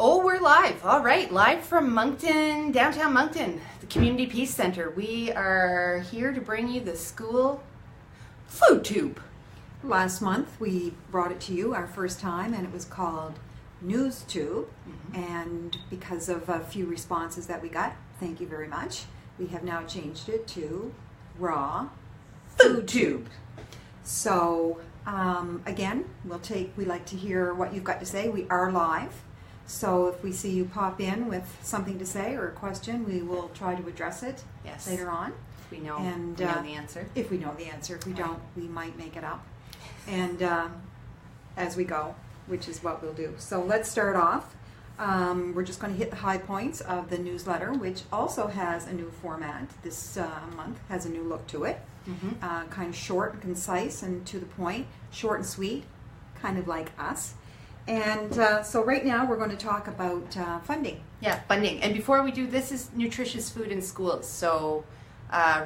Oh, we're live. All right, live from Moncton, downtown Moncton, the Community Peace Center. We are here to bring you the school FoodTube. Last month we brought it to you our first time, and it was called NewsTube. And because of a few responses that we got, thank you very much, we have now changed it to Raw FoodTube. So again, we like to hear what you've got to say. We are live. So if we see you pop in with something to say or a question, we will try to address it later on. If we know the answer. If we know the answer. If we don't, we might make it up. And as we go, which is what we'll do. So let's start off. We're just going to hit the high points of the newsletter, which also has a new format. This month has a new look to it. Kind of short and concise and to the point. Short and sweet, kind of like us. And so right now we're going to talk about funding. Yeah, funding. And before we do, this is nutritious food in schools. So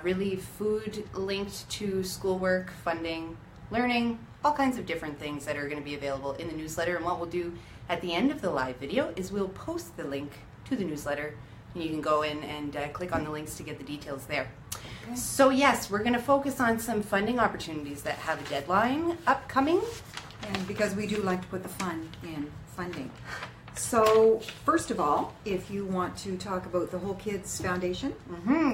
really food linked to schoolwork, funding, learning, all kinds of different things that are going to be available in the newsletter. And what we'll do at the end of the live video is we'll post the link to the newsletter. And you can go in and click on the links to get the details there. Okay. So yes, we're going to focus on some funding opportunities that have a deadline upcoming. And because we do like to put the fun in funding. So, first of all, if you want to talk about the Whole Kids Foundation,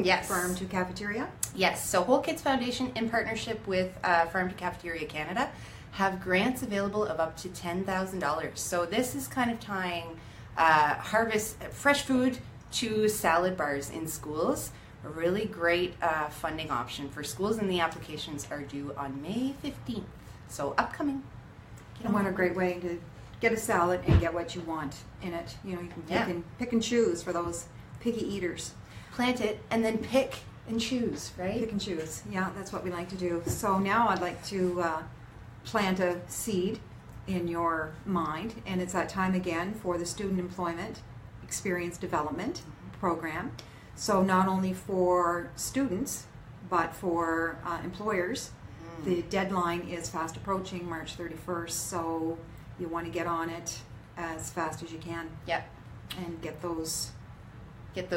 yes. Farm to Cafeteria. Yes, so Whole Kids Foundation, in partnership with Farm to Cafeteria Canada, have grants available of up to $10,000. So this is kind of tying harvest fresh food to salad bars in schools. A really great funding option for schools, and the applications are due on May 15th. So upcoming. And what a great way to get a salad and get what you want in it. You know, you can pick and choose for those picky eaters. Plant it and then pick and choose, right? Pick and choose. Yeah, that's what we like to do. So now I'd like to plant a seed in your mind, and it's that time again for the Student Employment Experience Development Program. So not only for students, but for employers. The deadline is fast approaching, March 31st, so you want to get on it as fast as you can. Yep. And get those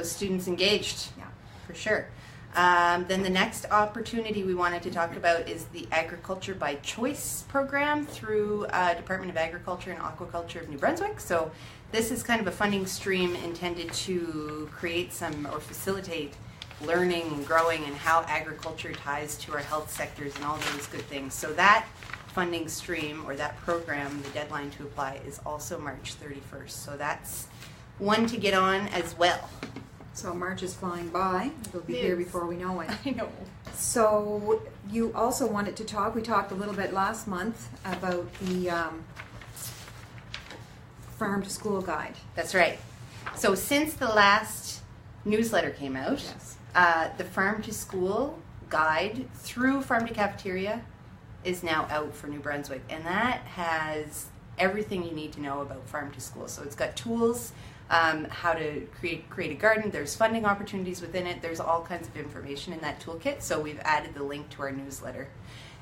students engaged. Yeah. For sure. Then the next opportunity we wanted to talk about is the Agriculture by Choice program through Department of Agriculture and Aquaculture of New Brunswick. So this is kind of a funding stream intended to create some or facilitate learning and growing and how agriculture ties to our health sectors and all those good things. So that funding stream or that program, the deadline to apply is also March 31st. So that's one to get on as well. So March is flying by. It'll be here before we know it. I know. So you also wanted to talk, we talked a little bit last month about the Farm to School Guide. That's right. So since the last newsletter came out, the Farm to School Guide through Farm to Cafeteria is now out for New Brunswick, and that has everything you need to know about Farm to School. So it's got tools, how to create a garden, there's funding opportunities within it, there's all kinds of information in that toolkit, so we've added the link to our newsletter.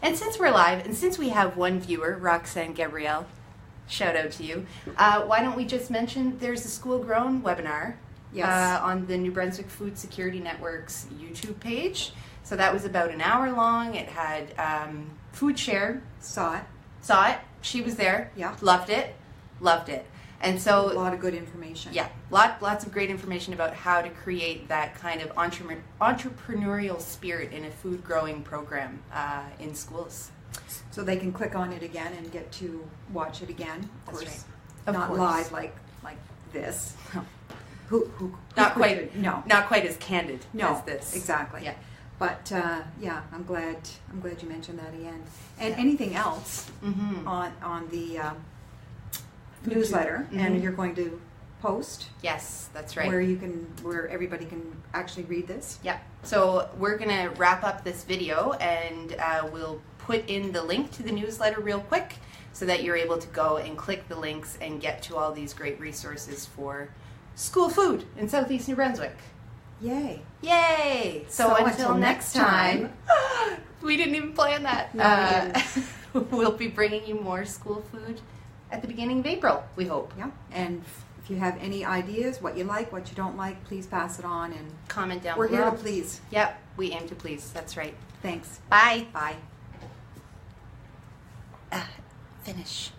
And since we're live, and since we have one viewer, Roxanne Gabrielle, shout out to you, why don't we just mention there's a School Grown webinar on the New Brunswick Food Security Network's YouTube page. So that was about an hour long. It had Food Share. Saw it. She was there. Yeah. Loved it. And so a lot of good information. Yeah, lots of great information about how to create that kind of entrepreneurial spirit in a food growing program in schools. So they can click on it again and get to watch it again. Of course. Right. Not live like this. Not quite as candid as this. Exactly. Yeah. But I'm glad you mentioned that again. And anything else on the newsletter, and you're going to post? Yes, that's right. Where everybody can actually read this. Yeah. So we're gonna wrap up this video, and we'll put in the link to the newsletter real quick, so that you're able to go and click the links and get to all these great resources for school food in Southeast New Brunswick. Yay! So until next time, we didn't even plan that. No, we didn't. We'll be bringing you more school food at the beginning of April, we hope. Yeah, and If you have any ideas, what you like, what you don't like, please pass it on. And Comment down we're below. here to please. Yep, we aim to please. That's right. Thanks. Bye. Bye. Finish.